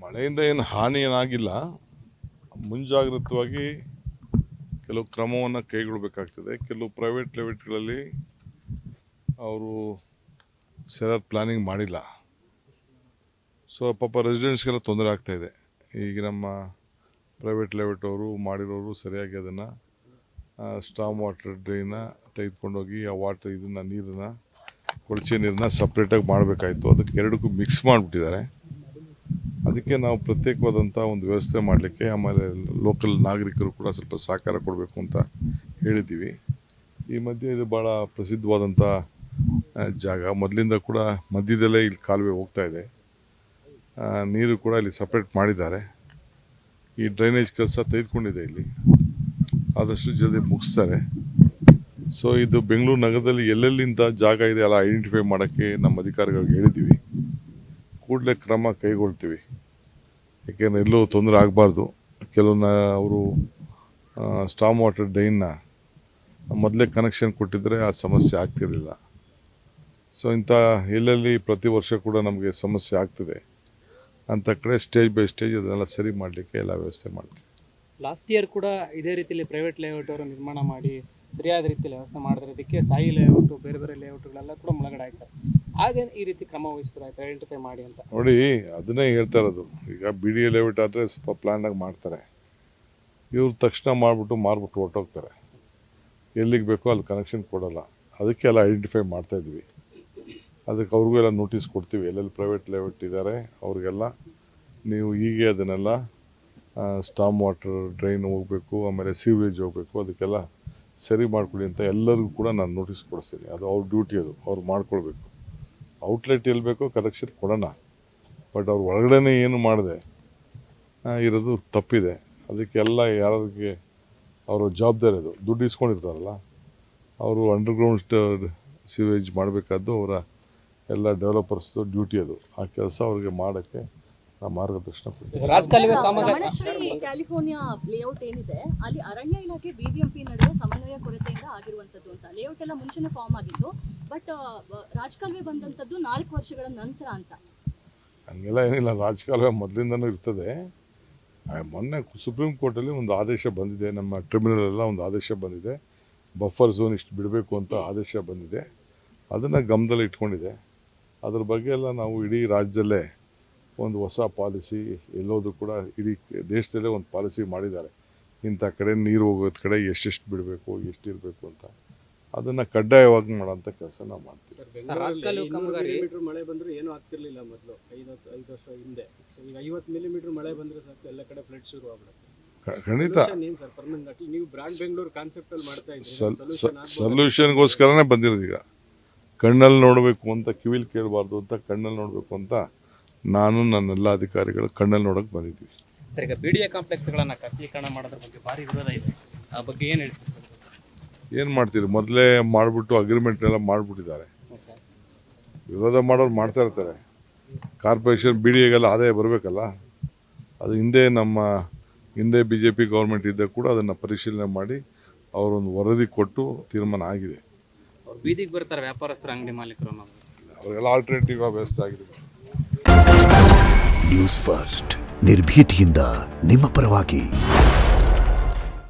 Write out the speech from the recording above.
ಮಳೆಯಿಂದ ಏನು ಹಾನಿ ಏನಾಗಿಲ್ಲ. ಮುಂಜಾಗ್ರತವಾಗಿ ಕೆಲವು ಕ್ರಮವನ್ನು ಕೈಗೊಳ್ಳಬೇಕಾಗ್ತದೆ. ಕೆಲವು ಪ್ರೈವೇಟ್ ಲೆವೆಟ್ಗಳಲ್ಲಿ ಅವರು ಸರಿಯಾದ ಪ್ಲಾನಿಂಗ್ ಮಾಡಿಲ್ಲ. ಸೊ ಪಾಪ ರೆಸಿಡೆಂಟ್ಸ್ಗೆಲ್ಲ ತೊಂದರೆ ಆಗ್ತಾಯಿದೆ. ಈಗ ನಮ್ಮ ಪ್ರೈವೇಟ್ ಲೆವೆಟ್ ಅವರು ಮಾಡಿರೋರು ಸರಿಯಾಗಿ ಅದನ್ನು ಸ್ಟಾಮ್ ವಾಟರ್ ಡ್ರೈನ ತೆಗೆದುಕೊಂಡೋಗಿ ಆ ನೀರನ್ನು ಕೊಳಚೆ ನೀರನ್ನ ಸಪ್ರೇಟಾಗಿ ಮಾಡಬೇಕಾಯಿತು. ಅದಕ್ಕೆ ಎರಡಕ್ಕೂ ಮಿಕ್ಸ್ ಮಾಡಿಬಿಟ್ಟಿದ್ದಾರೆ. ಅದಕ್ಕೆ ನಾವು ಪ್ರತ್ಯೇಕವಾದಂಥ ಒಂದು ವ್ಯವಸ್ಥೆ ಮಾಡಲಿಕ್ಕೆ, ಆಮೇಲೆ ಲೋಕಲ್ ನಾಗರಿಕರು ಕೂಡ ಸ್ವಲ್ಪ ಸಹಕಾರ ಕೊಡಬೇಕು ಅಂತ ಹೇಳಿದ್ದೀವಿ. ಈ ಮಧ್ಯೆ ಇದು ಭಾಳ ಪ್ರಸಿದ್ಧವಾದಂಥ ಜಾಗ. ಮೊದಲಿಂದ ಕೂಡ ಮಧ್ಯದಲ್ಲೇ ಇಲ್ಲಿ ಕಾಲುವೆ ಹೋಗ್ತಾ ಇದೆ. ನೀರು ಕೂಡ ಇಲ್ಲಿ ಸಪ್ರೇಟ್ ಮಾಡಿದ್ದಾರೆ. ಈ ಡ್ರೈನೇಜ್ ಕೆಲಸ ತೆಗೆದುಕೊಂಡಿದೆ. ಇಲ್ಲಿ ಆದಷ್ಟು ಜಲ್ದಿ ಮುಗಿಸ್ತಾರೆ. ಸೊ ಇದು ಬೆಂಗಳೂರು ನಗರದಲ್ಲಿ ಎಲ್ಲೆಲ್ಲಿಂದ ಜಾಗ ಇದೆ ಎಲ್ಲ ಐಡೆಂಟಿಫೈ ಮಾಡೋಕ್ಕೆ ನಮ್ಮ ಅಧಿಕಾರಿಗಳಿಗೆ ಹೇಳಿದ್ದೀವಿ. ಕೂಡಲೇ ಕ್ರಮ ಕೈಗೊಳ್ತೀವಿ. ಏಕೆಂದರೆ ಎಲ್ಲೂ ತೊಂದರೆ ಆಗಬಾರ್ದು. ಕೆಲವನ್ನ ಅವರು ಸ್ಟಾಮ್ ವಾಟರ್ ಡ್ರೈನ್ನ ಮೊದಲೇ ಕನೆಕ್ಷನ್ ಕೊಟ್ಟಿದ್ದರೆ ಆ ಸಮಸ್ಯೆ ಆಗ್ತಿರಲಿಲ್ಲ. ಸೊ ಇಂಥ ಎಲ್ಲೆಲ್ಲಿ ಪ್ರತಿ ವರ್ಷ ಕೂಡ ನಮಗೆ ಸಮಸ್ಯೆ ಆಗ್ತದೆ ಅಂಥ ಕಡೆ ಸ್ಟೇಜ್ ಬೈ ಸ್ಟೇಜ್ ಅದನ್ನೆಲ್ಲ ಸರಿ ಮಾಡಲಿಕ್ಕೆ ಎಲ್ಲ ವ್ಯವಸ್ಥೆ ಮಾಡ್ತೀವಿ. ಲಾಸ್ಟ್ ಇಯರ್ ಕೂಡ ಇದೇ ರೀತಿಯಲ್ಲಿ ಪ್ರೈವೇಟ್ ಲೇಔಟ್ ಅವರು ನಿರ್ಮಾಣ ಮಾಡಿ ಸರಿಯಾದ ರೀತಿಯಲ್ಲಿ ವ್ಯವಸ್ಥೆ ಮಾಡಿದ್ರೆ ಇದಕ್ಕೆ ಸಾಯಿ ಲೇಔಟು ಬೇರೆ ಬೇರೆ ಲೇಔಟ್ಗಳೆಲ್ಲ ಕೂಡ ಮುಳುಗಡೆ ಆಗ್ತಾರೆ. ಹಾಗೆ ಈ ರೀತಿ ಕ್ರಮ ವಹಿಸಬೇಕಾಯ್ತು, ಐಡೆಂಟಿಫೈ ಮಾಡಿ ಅಂತ ನೋಡಿ. ಅದನ್ನೇ ಹೇಳ್ತಾ ಇರೋದು. ಈಗ ಬಿ ಡಿ ಎ ಲೇಔಟ್ ಆದರೆ ಸ್ವಲ್ಪ ಪ್ಲ್ಯಾನಾಗಿ ಮಾಡ್ತಾರೆ. ಇವ್ರು ತಕ್ಷಣ ಮಾಡಿಬಿಟ್ಟು ಮಾರ್ಬಿಟ್ಟು ಹೊರಟೋಗ್ತಾರೆ. ಎಲ್ಲಿಗೆ ಬೇಕೋ ಅಲ್ಲಿ ಕನೆಕ್ಷನ್ ಕೊಡೋಲ್ಲ. ಅದಕ್ಕೆ ಎಲ್ಲ ಐಡೆಂಟಿಫೈ ಮಾಡ್ತಾಯಿದ್ವಿ. ಅದಕ್ಕೆ ಅವ್ರಿಗೂ ಎಲ್ಲ ನೋಟಿಸ್ ಕೊಡ್ತೀವಿ. ಎಲ್ಲೆಲ್ಲಿ ಪ್ರೈವೇಟ್ ಲೇಔಟ್ ಇದ್ದಾರೆ ಅವ್ರಿಗೆಲ್ಲ ನೀವು ಹೀಗೆ ಅದನ್ನೆಲ್ಲ ಸ್ಟಾಮ್ ವಾಟರ್ ಡ್ರೈನ್ ಹೋಗಬೇಕು, ಆಮೇಲೆ ಸೀವೇಜ್ ಹೋಗಬೇಕು, ಅದಕ್ಕೆಲ್ಲ ಸರಿ ಮಾಡ್ಕೊಳ್ಳಿ ಅಂತ ಎಲ್ಲರಿಗೂ ಕೂಡ ನಾನು ನೋಟಿಸ್ ಕೊಡಿಸ್ತೀನಿ. ಅದು ಅವ್ರ ಡ್ಯೂಟಿ, ಅದು ಅವ್ರು ಮಾಡ್ಕೊಳ್ಬೇಕು. ಔಟ್ಲೆಟ್ ಎಲ್ಲಿ ಬೇಕೋ ಕನೆಕ್ಷನ್ ಕೊಡೋಣ. ಬಟ್ ಅವ್ರು ಒಳಗಡೆ ಏನು ಮಾಡಿದೆ ಇರೋದು ತಪ್ಪಿದೆ. ಅದಕ್ಕೆಲ್ಲ ಯಾರಿಗೆ ಅವರ ಜವಾಬ್ದಾರಿ, ಅದು ದುಡ್ಡು ಇಸ್ಕೊಂಡಿರ್ತಾರಲ್ಲ ಅವರು ಅಂಡರ್ಗ್ರೌಂಡ್ ಸೀವೇಜ್ ಮಾಡಬೇಕಾದ್ದು ಅವರ ಎಲ್ಲ ಡೆವಲಪರ್ಸ್ದು ಡ್ಯೂಟಿ. ಅದು ಆ ಕೆಲಸ ಅವ್ರಿಗೆ ಮಾಡೋಕ್ಕೆ ನಾವು ಮಾರ್ಗದರ್ಶನ ಕೊಡ್ತೀವಿ. ಕ್ಯಾಲಿಫೋರ್ನಿಯಾ ಲೇಔಟ್ ಏನಿದೆ ಅಲ್ಲಿ ಅರಣ್ಯ ಇಲಾಖೆ ಬಿಬಿಎಂಪಿ ನಡುವೆ ಸಮನ್ವಯ ಕೊರತೆಯಿಂದ ಆಗಿರುವಂತದ್ದು ಅಂತ. ಲೇಔಟ್ ಎಲ್ಲ ಮುಂಚೆನೇ ಫಾರ್ಮ್ ಆಗಿತ್ತು, ಬಟ್ ರಾಜಕಾಲುವೆ ಬಂದಂಥದ್ದು 4 ವರ್ಷಗಳ ನಂತರ ಅಂತ. ಹಂಗೆಲ್ಲ ಏನಿಲ್ಲ. ರಾಜಕಾಲುವೆ ಮೊದಲಿಂದನೂ ಇರ್ತದೆ. ಮೊನ್ನೆ ಸುಪ್ರೀಂ ಕೋರ್ಟಲ್ಲಿ ಒಂದು ಆದೇಶ ಬಂದಿದೆ. ನಮ್ಮ ಟ್ರಿಬ್ಯುನಲ್ ಎಲ್ಲ ಒಂದು ಆದೇಶ ಬಂದಿದೆ. ಬಫರ್ ಝೋನ್ ಇಷ್ಟು ಬಿಡಬೇಕು ಅಂತ ಆದೇಶ ಬಂದಿದೆ. ಅದನ್ನು ಗಮನದಲ್ಲಿ ಇಟ್ಕೊಂಡಿದೆ. ಅದ್ರ ಬಗ್ಗೆ ಎಲ್ಲ ನಾವು ಇಡೀ ರಾಜ್ಯದಲ್ಲೇ ಒಂದು ಹೊಸ ಪಾಲಿಸಿ, ಎಲ್ಲೋದು ಕೂಡ ಇಡೀ ದೇಶದಲ್ಲೇ ಒಂದು ಪಾಲಿಸಿ ಮಾಡಿದ್ದಾರೆ. ಇಂಥ ಕಡೆ ನೀರು ಹೋಗೋದ್ ಕಡೆ ಎಷ್ಟೆಷ್ಟು ಬಿಡಬೇಕು, ಎಷ್ಟಿರಬೇಕು ಅಂತ ಅದನ್ನು ಕಡ್ಡಾಯವಾಗಿ ಮಾಡೋಂಥ ಕೆಲಸ ನಾವು ಮಾಡ್ತೀವಿ. ಮಳೆ ಬಂದರೂ ಏನೂ ಆಗ್ತಿರ್ಲಿಲ್ಲ ಮೊದಲು 5 ವರ್ಷ ಹಿಂದೆ. ಸೊ ಈಗ 50 ಮಿಲಿಮೀಟರ್ ಮಳೆ ಬಂದರೆ ಸಾಕು ಎಲ್ಲ ಕಡೆ ಫ್ಲಡ್ ಶುರು ಆಗ್ಬಿಡುತ್ತೆ. ಖಂಡಿತ ನೀವು ಬ್ರಾಂಡ್ ಬೆಂಗಳೂರು ಕಾನ್ಸೆಪ್ಟ್ ಅಲ್ಲಿ ಮಾಡ್ತಾ ಇದ್ದೀರಿ. ಸೊಲ್ಯೂಷನ್ಗೋಸ್ಕರನೇ ಬಂದಿರೋದು. ಈಗ ಕಣ್ಣಲ್ಲಿ ನೋಡಬೇಕು ಅಂತ, ಕಿವಿಲಿ ಕೇಳಬಾರ್ದು ಅಂತ, ಕಣ್ಣಲ್ಲಿ ನೋಡಬೇಕು ಅಂತ ನಾನು ನನ್ನೆಲ್ಲ ಅಧಿಕಾರಿಗಳು ಕಣ್ಣಲ್ಲಿ ನೋಡೋಕೆ ಬಂದಿದ್ವಿ. ಸರ್, ಈಗ ಬಿಡಿಎ ಕಾಂಪ್ಲೆಕ್ಸ್ಗಳನ್ನು ಖಾಸಗೀಕರಣ ಮಾಡೋದ್ರ ಬಗ್ಗೆ ಭಾರಿ ವಿರೋಧ ಇದೆ. ಆ ಬಗ್ಗೆ ಏನು ಹೇಳ್ತೀವಿ? ಏನು ಮಾಡ್ತೀರಿ? ಮೊದಲೇ ಮಾಡಿಬಿಟ್ಟು ಅಗ್ರಿಮೆಂಟ್ ಎಲ್ಲ ಮಾಡಿಬಿಟ್ಟಿದ್ದಾರೆ. ವಿರೋಧ ಮಾಡೋರು ಮಾಡ್ತಾ ಇರ್ತಾರೆ. ಕಾರ್ಪೊರೇಷನ್ ಬಿ ಡಿ ಎಗೆಲ್ಲ ಆದಾಯ ಬರಬೇಕಲ್ಲ. ಅದು ಹಿಂದೆ BJP ಗೌರ್ಮೆಂಟ್ ಇದ್ದಾಗ ಕೂಡ ಅದನ್ನು ಪರಿಶೀಲನೆ ಮಾಡಿ ಅವರೊಂದು ವರದಿ ಕೊಟ್ಟು ತೀರ್ಮಾನ ಆಗಿದೆ. ಬೀದಿಗೆ ಬರ್ತಾರೆ ವ್ಯಾಪಾರಸ್ಥರು, ಅಂಗಡಿ ಮಾಲೀಕರು, ಅವರಿಗೆಲ್ಲ ಆಲ್ಟರ್ನೇಟಿವ್ ವ್ಯವಸ್ಥೆ ಆಗಿದೆ. ನ್ಯೂಸ್ ಫಸ್ಟ್, ನಿರ್ಭೀತಿಯಿಂದ ನಿಮ್ಮ ಪರವಾಗಿ.